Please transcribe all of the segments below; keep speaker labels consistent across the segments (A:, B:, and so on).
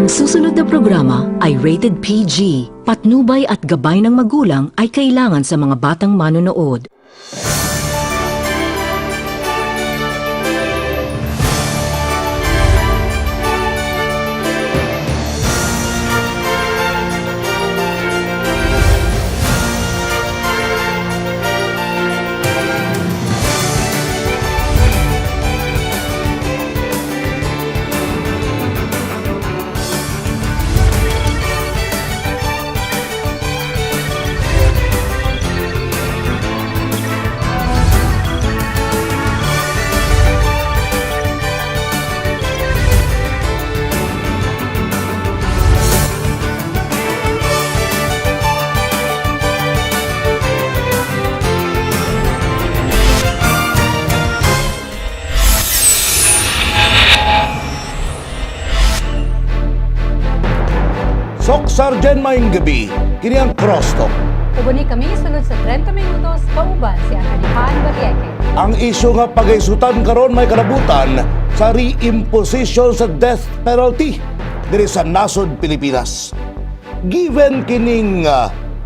A: susunod na programa ay rated PG. Patnubay at gabay ng magulang ay kailangan sa mga batang manonood.
B: Sok Sargen Maing Gabi, kini ang Cross Talk.
C: Ubuni kami sulod sa 30 minutos kauban si Atty. Han Barriete.
B: Ang isyu nga pagaisutan karon may kalabutan sa reimposition sa death penalty diri sa nasod Pilipinas. Given kining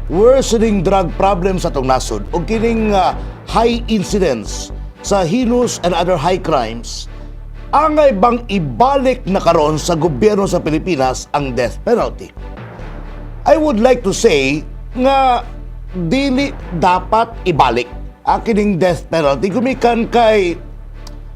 B: worsening drug problem sa tong nasod o kining high incidence sa heinous and other high crimes, angay bang ibalik na karon sa gobyerno sa Pilipinas ang death penalty? I would like to say nga dili dapat ibalik ang kining death penalty gumikan kay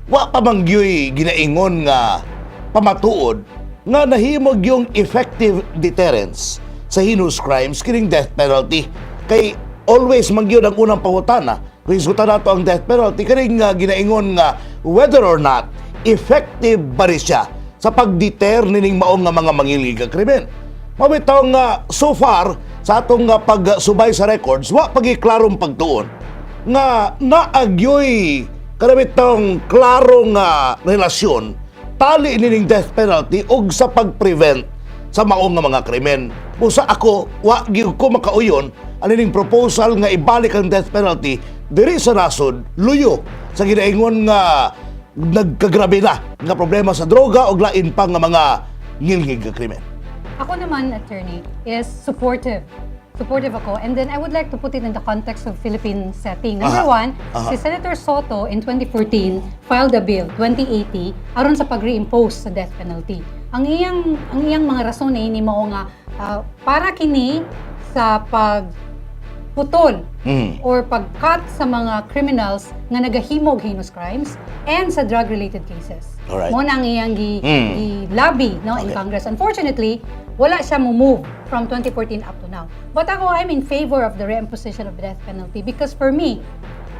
B: wa pa mangyoy ginaingon nga pamatuod nga nahimog yung effective deterrence sa heinous crimes kining death penalty. Kay always mangyo ang unang pangutana kung isutan nato ang death penalty kining ginaingon nga whether or not effective ba rin siya sa pagdeter nining maong nga mga mangilig nga krimen. Mabitaw nga so far sa atong pagsubay sa records wa pagiklarong pagtuon nga naagyoy kanabitong klarong relasyon tali nining death penalty og sa pag-prevent sa maong nga mga krimen. Busa ako wa gyud ko makauyon anining proposal nga ibalik ang death penalty diri sa nasod luyo sa ginaingon nga nagkagrabe na nga problema sa droga o lain pa nga mga ngilngig nga krimen.
C: Ako naman, attorney, is supportive. Supportive ako. And then I would like to put it in the context of Philippine setting. Number one, si Senator Soto in 2014 filed a bill, 2080, aron sa pag-reimpose sa death penalty. Ang iyang mga rason na ini mao nga para kini sa pagputol or pag-cut sa mga criminals nga nagahimog heinous crimes and sa drug-related cases.
B: Alright.
C: Mo nang iyang gi-lobby no, in Congress. Unfortunately, wala siya move from 2014 up to now. But ako, I'm in favor of the reimposition of the death penalty because for me,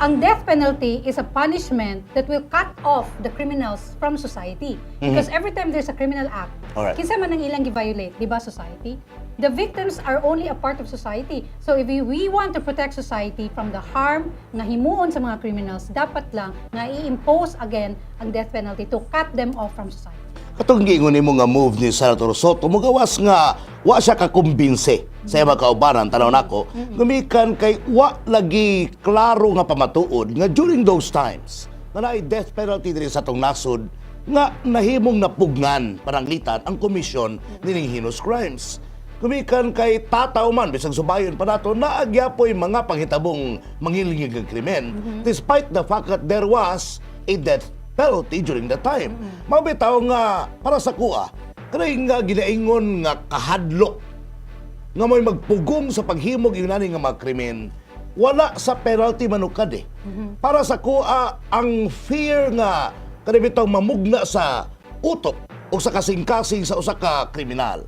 C: ang death penalty is a punishment that will cut off the criminals from society. Because every time there's a criminal act,
B: Alright.
C: kinsa man ang ilang gi-violate, di ba, society? The victims are only a part of society. So if we want to protect society from the harm na himuon sa mga criminals, dapat lang na i-impose again ang death penalty to cut them off from society.
B: Katong giingon nimo nga move ni Senator Soto, mugawas nga wa siya kakumbinse sa mga kaubanan tanaw nako, gumikan kay wa lagi klaro nga pamatuod nga during those times na naay death penalty diri sa tong nasod nga nahimong napugnan pananglitan ang komisyon nining heinous crimes. Gumikan kay tataw man bisag subayon pa nato naagyapoy mga panghitabong mangilingig nga krimen despite the fact that there was a death penalty during that time. Mabitaw nga para sa kuha, kanay nga ginaingon nga kahadlok nga may magpugong sa paghimog yung nani nga mga krimen, wala sa penalty manukad eh. Para sa kuha, ang fear nga kanay bitaw mamugna sa utok o sa kasing-kasing sa usa ka kriminal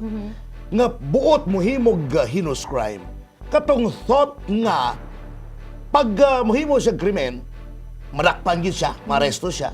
B: nga buot mohimog heinous crime. Katong thought nga pag mohimo siya krimen, malakpan yun siya, maresto siya.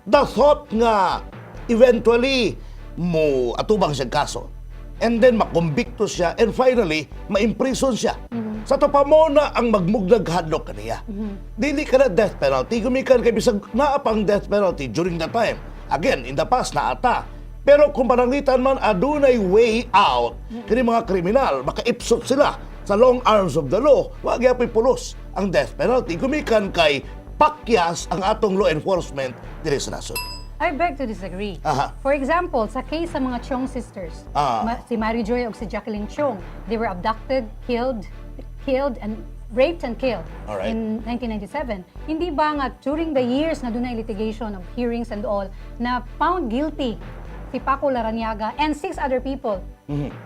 B: The thought nga eventually mo atubang siya kaso and then makumbikto siya and finally ma-imprison siya. Sa to pa mo na ang magmugdag hadlok kaniya. Dili ka na death penalty, gumikan kay bisag naa pang death penalty during that time. Again, in the past na ata. Pero kung pananglitan man adunay way out kini mga kriminal, makaipsot sila sa long arms of the law, wa gyapon pulos ang death penalty. Gumikan kay pakyas ang atong law enforcement diri sa nasod.
C: I beg to disagree.
B: Aha.
C: For example, sa case sa mga Chong sisters, si Mary Joy o si Jacqueline Chong, they were abducted, killed and raped and killed
B: Alright.
C: in 1997. Hindi ba nga during the years na doon na litigation of hearings and all, na found guilty si Paco Larrañaga and 6 other people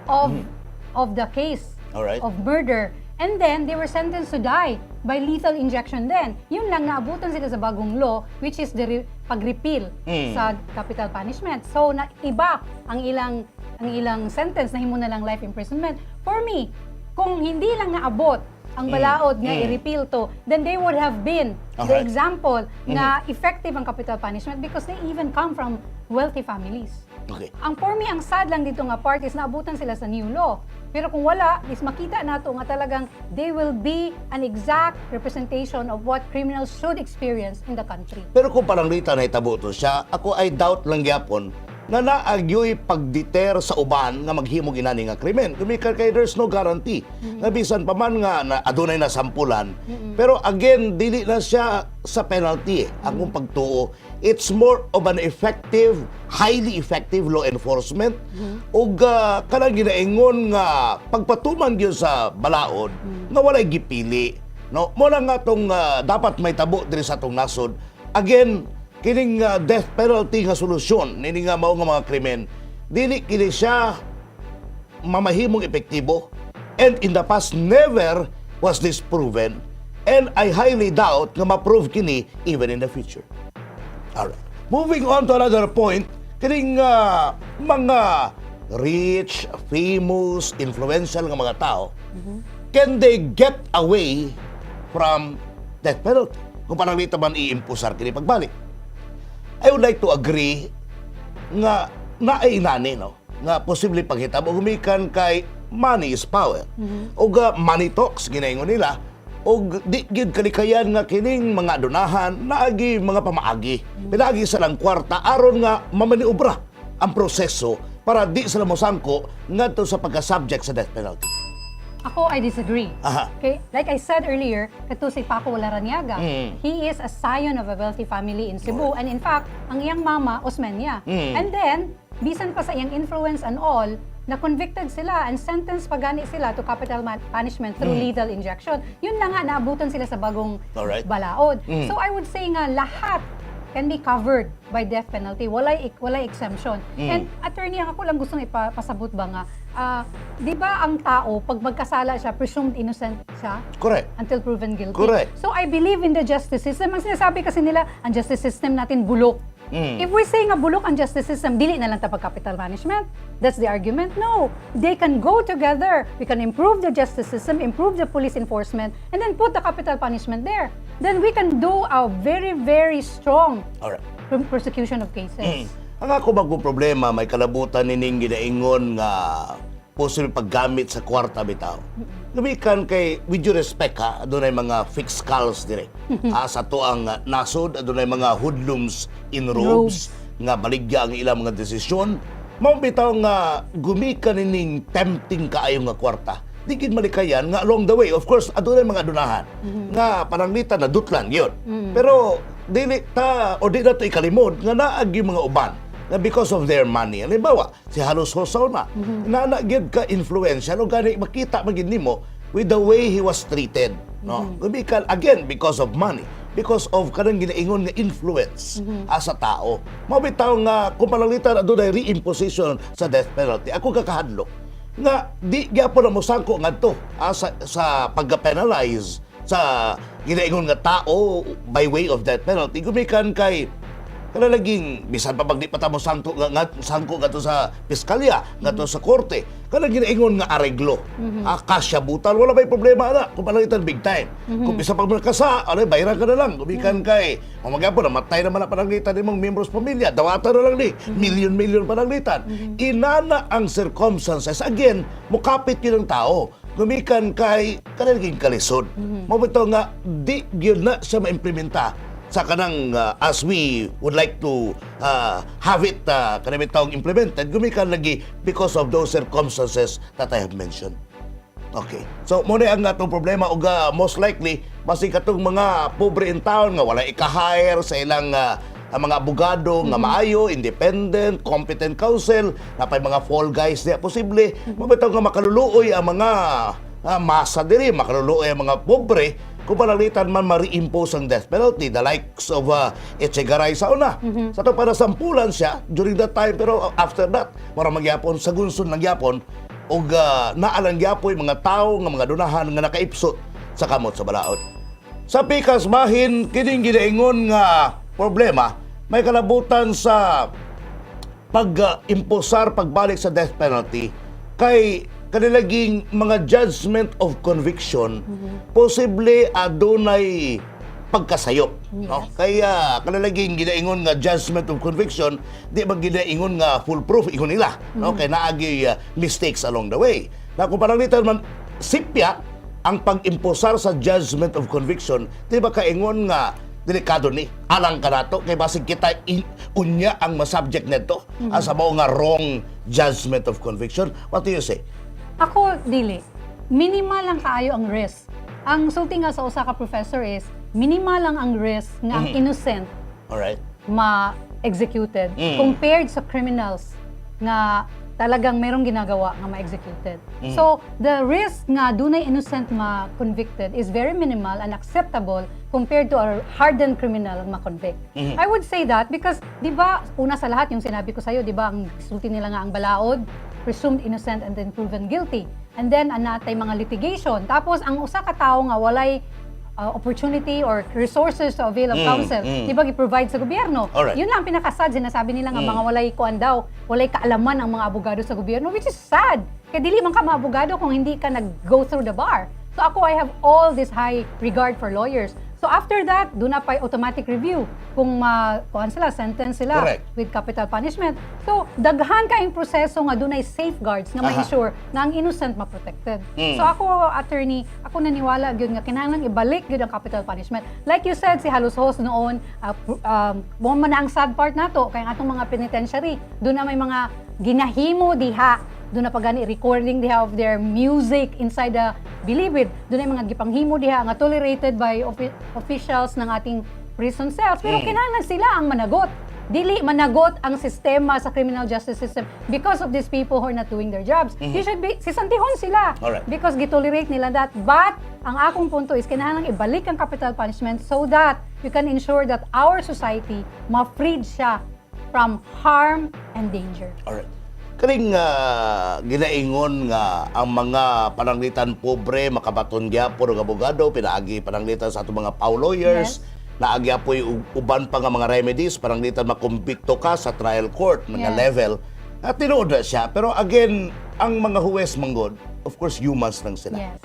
C: of the case
B: Alright.
C: of murder. And then, they were sentenced to die by lethal injection then. Yun lang, naabutan sila sa bagong law, which is the pag-repeal sa capital punishment. So, iba ang ilang sentence na himo na lang life imprisonment. For me, kung hindi lang naabot ang balaod nga i-repeal to, then they would have been the
B: Alright.
C: example na effective ang capital punishment because they even come from wealthy families.
B: Okay.
C: For me, ang sad lang dito nga part is naabutan sila sa new law. Pero kung wala, is makita nato nga talagang they will be an exact representation of what criminals should experience in the country.
B: Pero kung parang Rita na itabo to siya, ako ay doubt lang gyapon na naagyoy pagdeter sa uban nga maghimog inani nga krimen. Gumikan kay there's no guarantee. Nga bisan pa man nga na adunay na sampulan. Pero again, dili na siya sa penalty. Akong pagtuo, it's more of an effective, highly effective law enforcement. Ug kanang ginaingon nga pagpatuman gyud sa balaod nga walay gipili. No, mo na nga tong dapat may tabo diri sa atong nasod. Again, kining death penalty nga solusyon nini nga mao nga mga krimen, dili kini siya mamahimong epektibo, and in the past never was this proven, and I highly doubt nga ma-prove kini even in the future. Alright. Moving on to another point, kining mga rich, famous, influential nga mga tao, can they get away from death penalty? Kung parang dito man i-impusar kini pagbalik. I would like to agree nga nainani, no? Nga posible paghitabo humikan kay money is power. O money talks, ginaingon nila. O di gyud kalikayan nga kining mga adunahan, naagi mga pamaagi. Pinagi sa lang kwarta aron nga mamaniobra ang proseso para di sila mosangko ngadto sa pagka-subject sa death penalty.
C: Ako, I disagree.
B: Aha.
C: Okay? Like I said earlier, kato si Paco Larrañaga, he is a scion of a wealthy family in Cebu. And in fact, ang iyang mama, Osmeña. And then, bisan pa sa iyang influence and all, na convicted sila and sentenced pagani sila to capital punishment through lethal injection. Yun na nga, naabutan sila sa bagong
B: Alright.
C: balaod. So I would say nga, lahat can be covered by death penalty. Walay exemption. And attorney, ako lang gustong ipasabot ba nga, di ba ang tao, pag magkasala siya, presumed innocent siya?
B: Correct.
C: Until proven guilty.
B: Correct.
C: So I believe in the justice system. Ang sinasabi kasi nila, ang justice system natin bulok. If we say nga bulok ang justice system, dili na lang tapag capital punishment. That's the argument. No. They can go together. We can improve the justice system, improve the police enforcement, and then put the capital punishment there. Then we can do a very, very strong
B: Alright.
C: prosecution of cases.
B: Ang ako bagong problema, may kalabutan nining ginaingon nga posible paggamit sa kwarta bitaw. Gumikan kay, with due respect ha, adunay mga fixed skulls dire. Sa to ang nasod, adunay mga hoodlums in robes, nga baligya ang ilang mga desisyon. Mao bitaw nga gumikan nining tempting kaayo nga kwarta. Di gid malikayan nga along the way, of course, adunay mga adunahan nga pananglitan na dutlan yun. Pero dili ta o di na to ikalimod nga naagi mga uban na because of their money. Halimbawa, si Halos Hosauna, na gyud ka influential o gani makita magid nimo with the way he was treated, no? Gumikan again because of money, because of kanang ginaingon nga influence sa tao. Mao bitaw nga kung pananglitan adunay reimposition sa death penalty. Ako kakahadlok nga di gyapon na mosangko ngadto sa pagka-penalize sa ginaingon nga tao by way of death penalty. Gumikan kay kana laging bisan pa pag di pa ta mo sangko ngadto sa piskalya, ngadto sa korte, kana ginaingon nga areglo. Kasya butal, wala may problema na kung pananglitan big time. Kung bisan pag kasa, bayaran ka na lang. Gumikan kay magyapon namatay naman na pananglitan nimong membros pamilya, dawatan na lang ni million pananglitan. Inana ang circumstances, again mukapit yun ang tao. Gumikan kay kanang kalisod. Mabito nga di gyud na siya maimplementa sa kanang as we would like to have it kanang bitawng implemented. Gumikan lagi because of those circumstances that I have mentioned. Okay. So mo ang atong problema ug most likely basig katong mga pobre in town nga wala ika-hire sa ilang ang mga abogado nga maayo, independent, competent counsel, napay mga fall guys diya posible, mabitaw nga makaluluoy ang mga masa diri, makaluluoy ang mga pobre, kung panalitan man ma-reimpose ang death penalty, the likes of Echegaray sa una. Sa ito para sampulan siya during that time, pero after that, para magyapon, sa gunson ng yapon, o naalang yapoy mga tao, nga mga dunahan nga nakaipsot sa kamot sa balaod. Sa pikas bahin, kining ginaingon nga problema, may kalabutan sa pag-imposar, pagbalik sa death penalty, kay kanilaging mga judgment of conviction, posible adunay pagkasayop. No? Kaya kanilaging ginaingon nga judgment of conviction, di ba ginaingon nga foolproof, ingon nila. No? Kaya naagi mistakes along the way. Na kung panalitan man, sipya ang pag-imposar sa judgment of conviction, di ba kaingon nga delikado ni alang ka nato kay basig kita unya ang masubject nito as about nga wrong judgment of conviction. What do you say?
C: Ako, dili. Minimal lang kaayo ang risk. Ang sulti nga sa usa ka professor is, minimal lang ang risk nga ang innocent
B: Alright.
C: ma-executed compared sa criminals nga talagang merong ginagawa nga ma-executed. So, the risk nga dunay innocent ma-convicted is very minimal and acceptable compared to a hardened criminal ma-convict. I would say that because, di ba, una sa lahat, yung sinabi ko sa'yo, di ba, ang sulti nila nga ang balaod, presumed innocent and then proven guilty. And then, anatay mga litigation. Tapos, ang usa ka tao nga walay opportunity or resources to avail of counsel, di ba, i-provide sa gobyerno.
B: Alright.
C: Yun lang ang pinakasad, sinasabi nila nga mga walay kuan daw, walay kaalaman ang mga abogado sa gobyerno, which is sad. Kaya dili man ka mga abogado kung hindi ka nag-go through the bar. So ako, I have all this high regard for lawyers. So after that, doon na pa automatic review kung kuan sila, sentence sila
B: Correct.
C: with capital punishment. So daghan kaayong proseso nga doon ay safeguards nga ma-ensure nga ang innocent ma-protected. So ako, attorney, ako naniwala gyud nga kinahanglan ibalik gyud ang capital punishment. Like you said, si Halos Host noon, mo man na ang sad part nato kay ang atong mga penitentiary, doon na may mga ginahimo diha, doon na pagani recording diha of their music inside the Bilibid. Doon ay mga gipanghimo diha nga tolerated by officials ng ating prison cells. Pero kinahanglan sila ang managot. Dili managot ang sistema sa criminal justice system because of these people who are not doing their jobs. You should be sisantihon sila
B: Alright.
C: because gitolerate nila that. But ang akong punto is kinahanglan ibalik ang capital punishment so that you can ensure that our society ma-freed siya from harm and danger.
B: Alright. Karing ginaingon nga ang mga pananglitan pobre makabaton gyapon og abogado pinaagi pananglitan sa atong mga PAW lawyers, naagi apoy uban pa nga mga remedies pananglitan makumbikto ka sa trial court nga
C: Yes.
B: level. At tinuod na siya, pero again ang mga huwes manggod, of course humans lang sila.
C: Yes.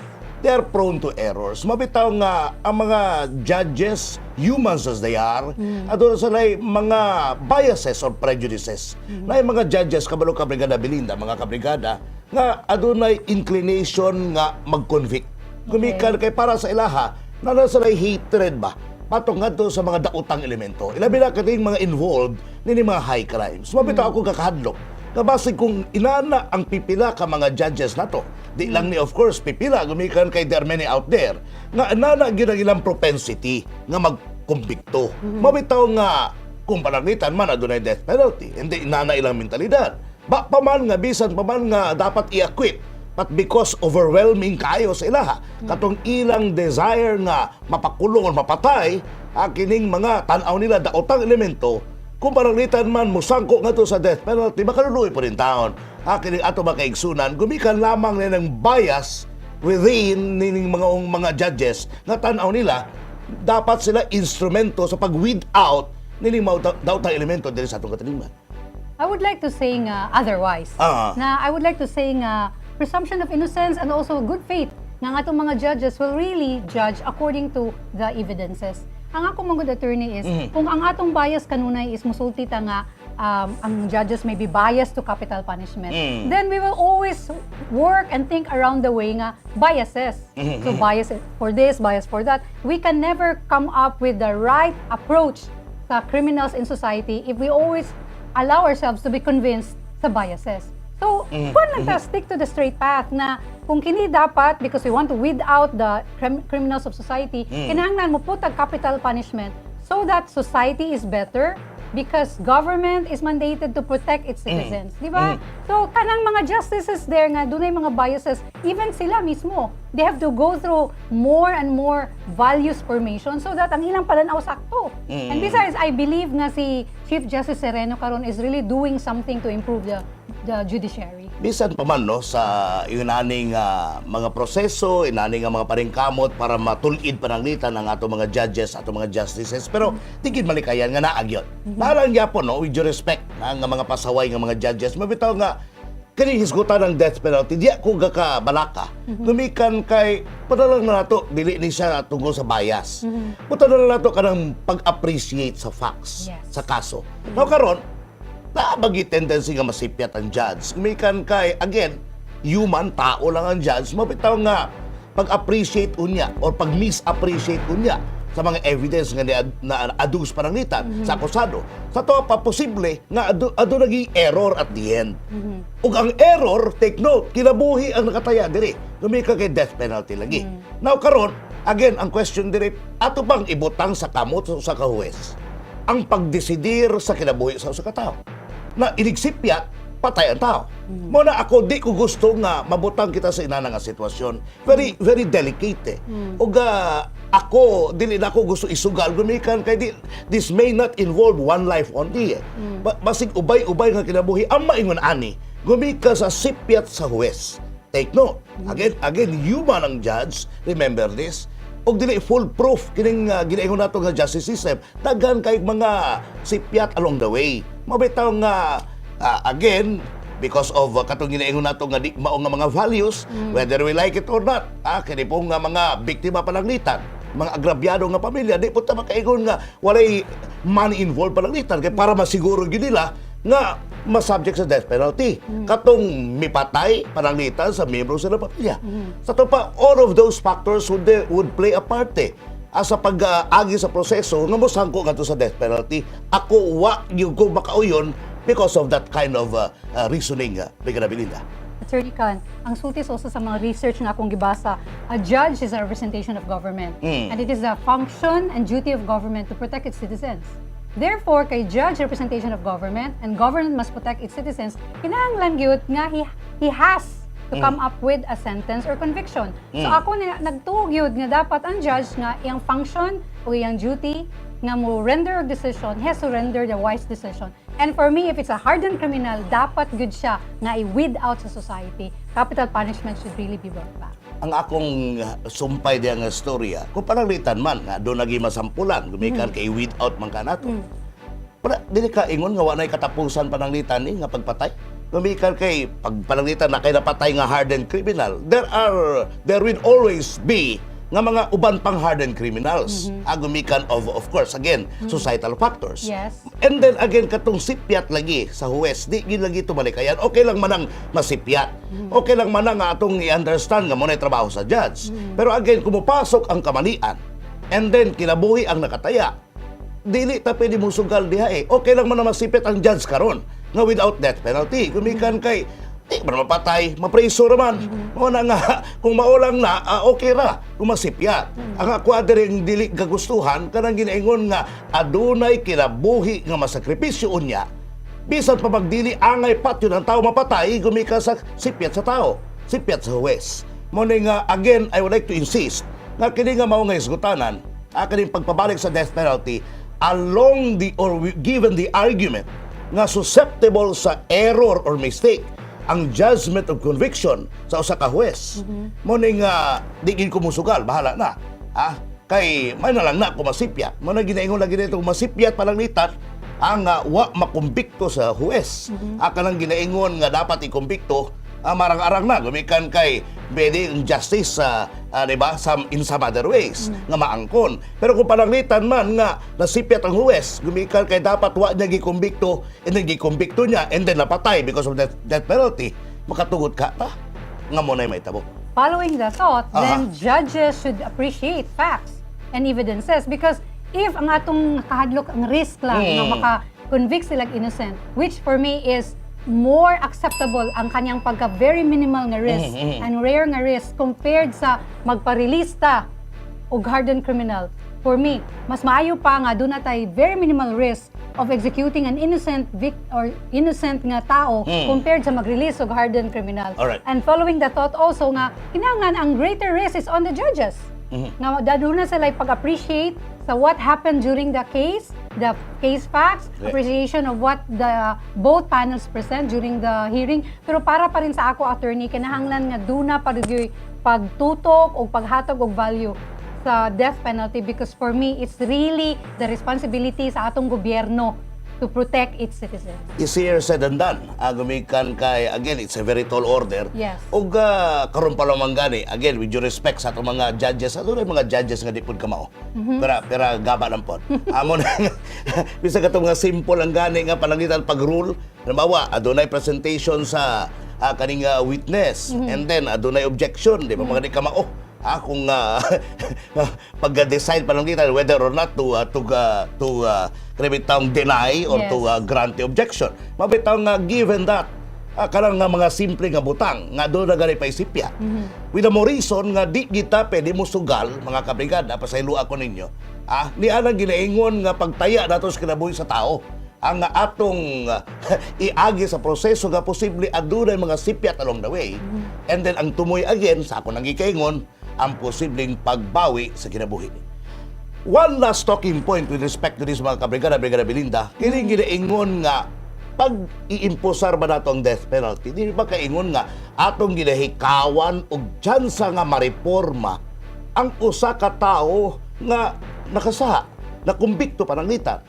B: They are prone to errors. Mabitaw nga ang mga judges, humans as they are, aduna sila mga biases or prejudices. Na yung mga judges, kabalo ka Brigada Belinda, mga kabrigada, nga adunay inclination nga mag-convict. Gumikan kay para sa ilaha, na sila hatred ba? Patong nga to sa mga daotang elemento. Ilabi na kating mga involved nini mga high crimes. Mabitaw ako kakahadlok. Kabasig kung inana ang pipila ka mga judges nato. Di lang ni of course pipila gumikan kay there are many out there nga inana gyud ang ilang propensity nga magkumbikto. Mabitaw nga kung pananglitan man adunay death penalty, hindi inana ilang mentalidad. Ba paman nga bisan paman nga dapat i-acquit but because overwhelming kayo sa ilaha katong ilang desire nga mapakulong o mapatay kining mga tan-aw nila daotang elemento. Kung pananglitan man musangko nga to sa death penalty, makaluluoy po rin taon. Kining ato makaigsunan, gumikan lamang na ng bias within nining mga judges nga tanaw nila, dapat sila instrumento sa pag-weed out nining mga daotang elemento diri sa atong katilingban.
C: I would like to say nga otherwise. Na I would like to say nga presumption of innocence and also good faith nga ang atong mga judges will really judge according to the evidences. Ang akong mga good attorney is, kung ang atong bias kanunay is musulti ta nga ang judges may be biased to capital punishment, then we will always work and think around the way nga biases. So bias for this, bias for that. We can never come up with the right approach sa criminals in society if we always allow ourselves to be convinced sa biases. So, kung lang ta, stick to the straight path na kung kini dapat, because we want to weed out the criminals of society, kinahanglan mo putag capital punishment so that society is better because government is mandated to protect its citizens, di ba? So, kanang mga justices there nga, dunay mga biases, even sila mismo, they have to go through more and more values formation so that ang ilang pananaw sakto. And besides, I believe nga si Chief Justice Sereno karon is really doing something to improve the judiciary.
B: Bisan pa man no sa inaning mga proseso, inaning mga paringkamot para matulid pananglitan ang ato mga judges, ato mga justices, pero tigid malikayan nga naagyon. Parang gyapon no, with due respect nga mga pasaway nga mga judges, mabitaw nga kani hisgutan ng death penalty diya ko ka balaka. Gumikan kay padalang na nato dili ni siya tungkol sa bias. Padalang na nato kanang pag-appreciate sa facts sa kaso. Now karon bagi tendency nga masipyat ang judge. Gumikan kay again human tao lang ang judge, mabitaw nga pag-appreciate unya or pag-misappreciate unya sa mga evidence nga na adus pananglitan sa akusado. Sa to pa posible nga ado naging error at the end. Ug ang error, take note, kinabuhi ang nakataya diri. Gumika kay death penalty lagi. Now karon, again ang question diri, ato bang ibutang sa kamot sa kahuwes ang pagdesidir sa kinabuhi sa usa ka tawo? Na inigsipyat, patay ang tao. Muna ako, di ko gusto nga mabutang kita sa inana nga sitwasyon. Very, very delicate. Ug ako, dili na ako gusto isugal. Gumikan kay this may not involve one life only. Basig ubay-ubay nga kinabuhi. Ang maingon ani, gumika sa sipyat sa huwes. Take note. Again, human ang judge. Remember this. Og dili foolproof kining ginaingon nato nga justice system, daghan kay mga sipyat along the way. Mabitaw nga again because of katong ginaingon nato nga di mao nga mga values, whether we like it or not, kini po nga mga biktima pananglitan, mga agrabyado nga pamilya, di po ta makaingon nga walay money involved pananglitan kay para masiguro gyud nila nga ma-subject sa death penalty. Katong mipatay pananglitan sa miyembro sa pamilya. Sa to pa, all of those factors would play a part sa pag-agi sa proseso nga mosangko ngadto sa death penalty. Ako wa gyud ko makauyon because of that kind of reasoning, Brigada Belinda.
C: Attorney Khan, ang sultis also sa mga research nga akong gibasa, a judge is a representation of government. And it is the function and duty of government to protect its citizens. Therefore, kay judge representation of government and government must protect its citizens, kinahanglan gyud nga he has to come up with a sentence or conviction. So ako nagtuog gyud nga dapat ang judge nga iyang function o iyang duty nga mo render a decision, he has to render the wise decision. And for me, if it's a hardened criminal, dapat good siya nga i-weed out sa society. Capital punishment should really be brought back.
B: Ang akong sumpay diya nga storya, kung pananglitan man, nga doon naging masampulan, gumikan kay weed out man ka nato. Pero dili ka ingon nga walay katapusan pananglitan ni nga pagpatay. Gumikan kay pagpananglitan na kay napatay nga hardened criminal. There will always be nga mga uban pang hardened criminals. Gumikan of course again societal factors.
C: Yes.
B: And then again katong sipyat lagi sa huwes, di gid lagi tumalikayan. Okay lang manang masipyat. Okay lang manang nga atong i-understand nga mo na trabaho sa judge. Pero again kumupasok ang kamalian and then kinabuhi ang nakataya. Dili ta pwede mo sugal diha Okay lang man na masipyat ang judge karon nga without death penalty. Gumikan kay mapatay, mapreso raman. Muna nga, kung maulang na, okay ra, kumasipya. Ang ako adiring dili kagustuhan, kanang ginaingon nga, adunay kinabuhi nga masakripisyo unya. Bisan pa magdili, angay pat yun ang tao mapatay, gumika sa sipyat sa tao, sipyat sa huwes. Muna nga, again, I would like to insist, nga kini nga mao nga isgutanan, kaning pagpabalik sa death penalty, given the argument nga susceptible sa error or mistake, ang judgment of conviction sa usa ka huwes. Mo ning di gid ko musugal, bahala na. Kay may na lang na kumasipyat. Mo na ginaingon lagi dito kumasipyat pananglitan ang wa makumbikto sa huwes. Kanang ginaingon nga dapat ikumbikto marang-arang na gumikan kay pwede ang justice di ba in some other ways nga maangkon. Pero kung pananglitan man nga nasipyat ang huwes, gumikan kay dapat wa niya gikumbikto and then gikumbikto niya and then napatay because of death penalty, makatugod ka ta nga mo na may tabo.
C: Following the thought, then judges should appreciate facts and evidences because if ang atong kahadlok ang risk lang nga maka-convict sila innocent, which for me is more acceptable ang kanyang pagka very minimal nga risk and rare nga risk compared sa magparelista og hardened criminal. for me, mas maayo pa nga doon natay very minimal risk of executing an innocent innocent nga tao compared sa mag-release og hardened criminal.
B: Alright.
C: And following the thought also nga kinahanglan ang greater risk is on the judges. Nga daduna sila pag-appreciate sa what happened during the case facts,
B: Correct.
C: appreciation of what the both panels present during the hearing. Pero para pa rin sa ako, attorney, kinahanglan nga duna pa rin pagtutok o paghatag og value sa death penalty, because for me, it's really the responsibility sa atong gobyerno to protect its citizens.
B: Easier said than done. Gumikan kay, again, it's a very tall order.
C: Yes.
B: O karon pa lamang gani, again, with due respect sa atong mga judges, ato rin mga judges nga di pud kamao. Pero gaba lang po. Amon, bisa ka mga simple ang gani nga palangitan pag-rule. Halimbawa, adunay presentation sa kaning witness, and then adunay objection, di ba mga di kamao. Kung pag-decide pa lang dito whether or not to kanang deny or
C: Yes.
B: to grant the objection. Mabitaw nga given that kanang nga mga simple nga butang nga doon na gani pa isipya. With the more reason nga di kita pwede mo sugal mga kabrigada pasaylo ako ninyo. Ni anang ginaingon nga pagtaya nato sa kinabuhi sa tao. Ang atong iagi sa proseso nga posible adunay mga sipyat along the way. And then ang tumoy again sa ako nang gikaingon ang posibleng pagbawi sa kinabuhi. One last talking point with respect to this mga kabrigada, Brigada Belinda, kining ginaingon nga pag iimposar ba nato ang death penalty, di ba kaingon nga atong ginahikawan og tsansa nga mareporma ang usa ka tawo nga nakasaha, na kumbikto pananglitan.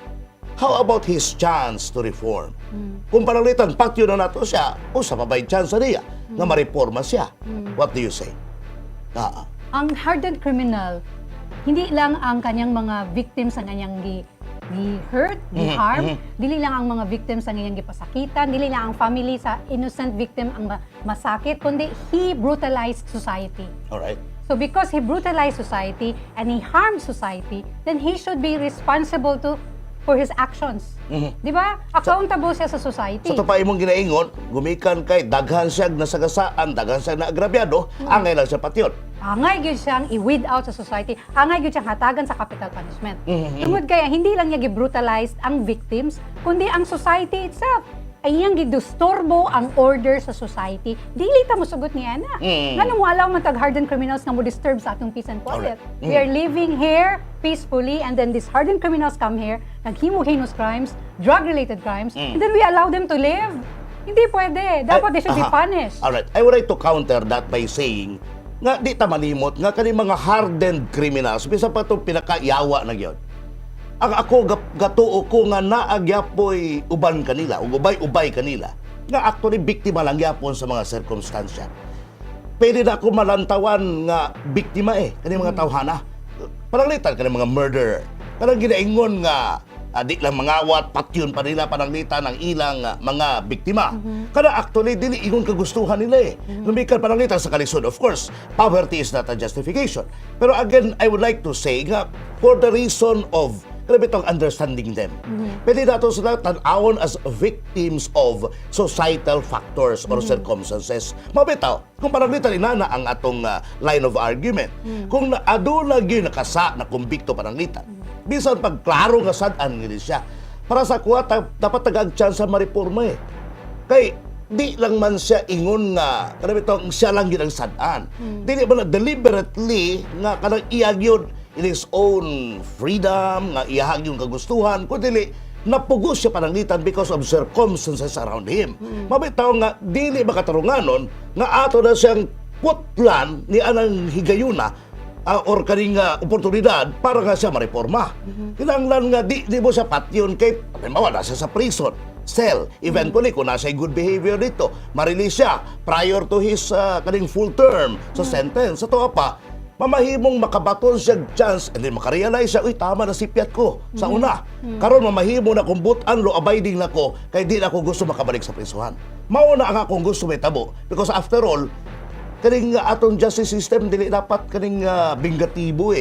B: How about his chance to reform? Kung pananglitan, patyo na nato siya, usa pa ba'y chance niya nga mareporma siya? What do you say?
C: Ang hardened criminal, hindi lang ang kanyang mga victims ang kanyang gi-hurt, gi-harm, dili lang ang mga victims ang kanyang gipasakitan, dili lang ang family sa innocent victim ang masakit, kundi he brutalized society.
B: Alright.
C: So because he brutalized society and he harmed society, then he should be responsible for his actions. Di ba? Accountable siya sa society.
B: Sa pa imong ginaingon, gumikan kay daghan siya nasagasaan, daghan siya na agrabyado, angay lang siya patyon.
C: Angay gyud siyang i-weed out sa society, angay gyud siyang hatagan sa capital punishment. Tungod kaya hindi lang niya gi-brutalized ang victims, kundi ang society itself. Ay iyang gidustorbo ang order sa society. Dili ta mo sugot niya na. Nganong wala man tag hardened criminals nga mo disturb sa atong peace and quiet. We are living here peacefully, and then these hardened criminals come here, naghimo-heinous crimes, drug-related crimes, and then we allow them to live. Hindi pwede. Dapat they should be punished.
B: Alright, I would like to counter that by saying nga di ta malimot nga kani mga hardened criminals bisa pa itong pinakayawa na gyud. Ang ako gatuo ko nga naagyapoy uban kanila o ubay-ubay kanila nga actually biktima lang gyapon sa mga circumstansya. Pwede na ako malantawan nga biktima kani mga tawhana. Pananglitan kani mga murderer. Kanang ginaingon nga di lang mangawat, patyon pa nila pananglitan ang ilang mga biktima. Kada actually, dili ingon kagustuhan nila Lumikan pananglitan sa kalisod. Of course, poverty is not a justification. Pero again, I would like to say nga, for the reason of kalabitang understanding them. Pwede nato sila tanawon as victims of societal factors or circumstances. Mabitaw, kung pananglitan inana ang atong line of argument. Kung aduna gyud nakasa na kumbikto pananglitan, bisan pagklaro nga sad-an nila siya. Para sa kuha, dapat tagag-chance sa mariporma Kay, di lang man siya ingon nga, kanabitong siya lang yun ang sad-an. Di ba na deliberately nga kanang iyagyod in his own freedom, nga iyahag yung kagustuhan, kundi napugos siya pananglitan because of circumstances around him. Mabitaw nga, dili makatarunganon nga ato na siyang putlan ni anang higayuna or kaning oportunidad para nga siya mareforma. Kinahanglan nga di mo siya patyon kay halimbawa nasa sa prison, cell. Eventually, kung nasa good behavior dito, marilis siya prior to his kaning full term sa sentence. Sa tuwa pa, mamahimong makabaton siya chance and then makarealize siya, uy, tama na sipyat ko sa una. Karon mamahimo na kumbutan, lo abiding na ko, kay di na ako gusto makabalik sa prisuhan. Mauna ang akong gusto may tabo. Because after all, kaning atong justice system dili dapat kaning bingatibo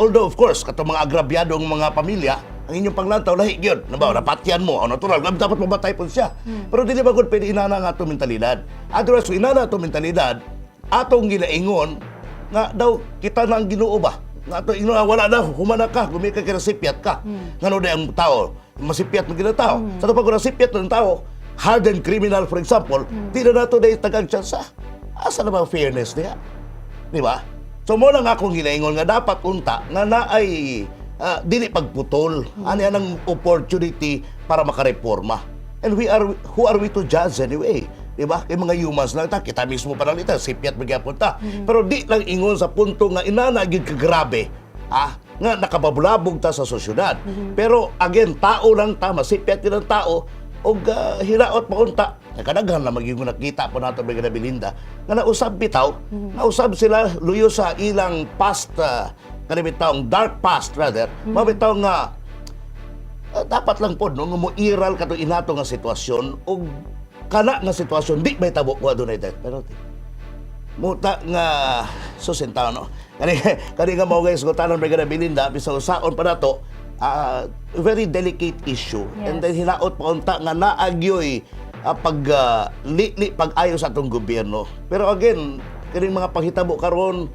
B: Although of course katong mga agrabyadong mga pamilya ang inyong panglantaw lahi gyud nabaw napatyan mo natural dapat mabatay po siya pero dili ba gud pwede inana nga atong mentalidad otherwise inana atong mentalidad atong ginaingon nga daw kita nang Ginoo ba nga to ino wala na humana ka gumika kay resipyat ka. Ngano day ang tao masipyat mo gina tao. Sa to pag resipyat ng tao, hardened criminal for example, di na nato day tagang tsansa. Asa na ba fairness niya? Di ba? So mo lang akong ginaingon nga dapat unta nga naay dili pagputol ani anang opportunity para makareforma. And who are we to judge anyway? Diba? Kay mga humans lang ta, kita mismo panalitan, sipyat magyapon ta. Pero di lang ingon sa punto nga inanagid ka grabe, nga nakababulabog ta sa sosyudad. Pero again, tao lang ta, masipyat din ang tao, o hiraot pa unta. Kadaghan na magiging nakita po nato Brigada Belinda, nga nausab bitaw, nausab sila luyo sa ilang past, kanibitaw, dark past rather, mabitaw nga, dapat lang po, no, muiral ka to inato nga sitwasyon, o kana nga sitwasyon di may tabo ko adunay death penalty. Muta nga susintaw no. Kani nga mao guys ko tanon Brigada Belinda bisan usaon pa nato very delicate issue.
C: Yes.
B: And then hinaot pa unta nga naagyoy pag-ayo sa atong gobyerno. Pero again, kani mga panghitabo karon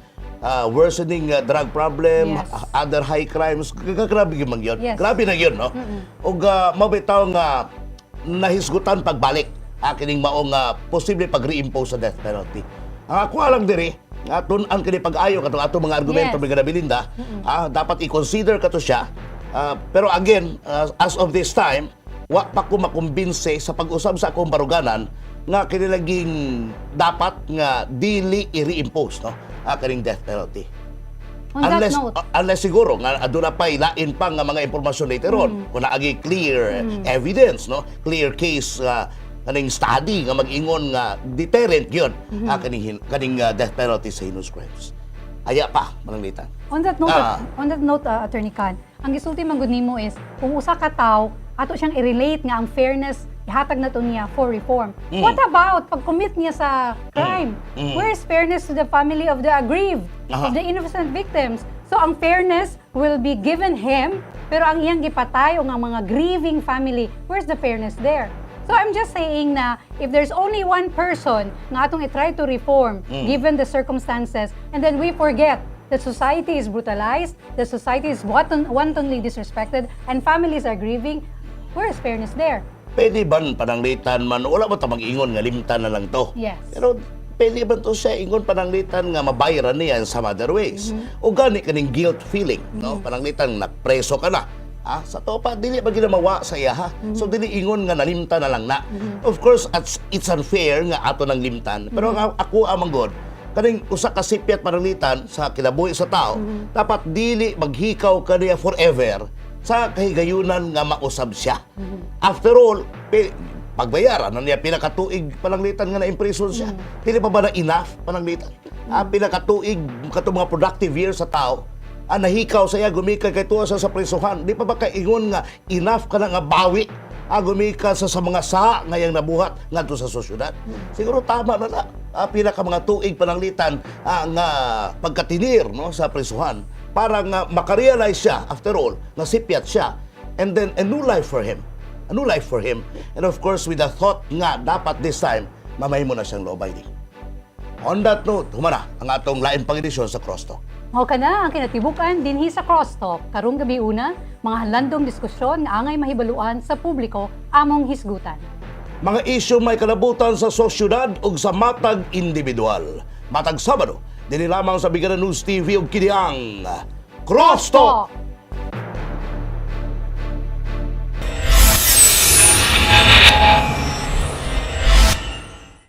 B: worsening drug problem,
C: Yes.
B: other high crimes, grabe gyud man yun.
C: Yes.
B: Grabe na yun, no? Og mabitaw nga nahisgutan pagbalik kining maong posible pag-reimpose sa death penalty. Ang ako alang diri, nga tun-an kini pag-ayo katong ato mga argumento
C: Yes.
B: Brigada Belinda, dapat i-consider kato siya. Pero again, as of this time, wa pa ko makumbinse sa pag-usab sa akong baruganan nga kini laging dapat nga dili i-reimpose no, kining death penalty.
C: On that note,
B: Unless siguro nga aduna pa ilain pa nga mga impormasyon later on kung naagi clear evidence no, clear case kaning study nga mag-ingon nga deterrent yun kaning death penalty sa heinous crimes. Aya pa mananglitan.
C: on that note, Attorney Khan, ang gisulti man gud nimo is kung usa ka tawo ato siyang i-relate nga ang fairness ihatag na to niya for reform. What about pag commit niya sa crime? Where is fairness to the family of the aggrieved, of the innocent victims? So ang fairness will be given him, pero ang iyang gipatay o ang mga grieving family, where's the fairness there? So I'm just saying na if there's only one person nga atong i-try to reform given the circumstances, and then we forget that society is brutalized, that society is wantonly disrespected, and families are grieving, where is fairness there?
B: Pwede ba pananglitan man, wala ba ta mag-ingon nga limtan na lang to?
C: Yes.
B: Pero pwede ba to siya ingon pananglitan nga mabayaran niya in some other ways? O gani kaning guilt feeling, no? Pananglitan na preso ka na. Sa to pa, dili ba ginamawa sa iya, ha? So, dili ingon nga nalimtan na lang na. Of course, it's unfair nga ato ng limtan. Pero ako amang god, kaning usa ka sipyat pananglitan sa kinabuhi sa tao, dapat dili maghikaw kaniya forever sa kahigayunan nga mausab siya. After all, pagbayaran na niya pinakatuig pananglitan nga na-imprison siya. Dili pa ba na enough pananglitan? Pinakatuig katong mga productive years sa tao, nahikaw sa iya gumika kay tuwa sa prisuhan. Di pa ba kaingon nga enough ka na nga bawi gumika sa mga saha ngayang nabuhat ngadto sa sosyudad? Siguro tama na na. Pinaka mga tuig pananglitan nga pagkatinir no sa prisuhan para nga makarealize siya after all na sipyat siya, and then a new life for him, and of course with the thought nga dapat this time mamahimo na siyang law abiding. On that note, humana ang atong lain pang edisyon sa Cross Talk.
C: Mao kana ang kinatibukan dinhi sa Cross Talk karong gabi una, mga halandong diskusyon nga angay mahibaluan sa publiko among hisgutan.
B: Mga isyu may kalabutan sa sosyudad ug sa matag individual. Matag Sabado, dinhi lamang sa Bigaran News TV ug kini ang Cross Talk.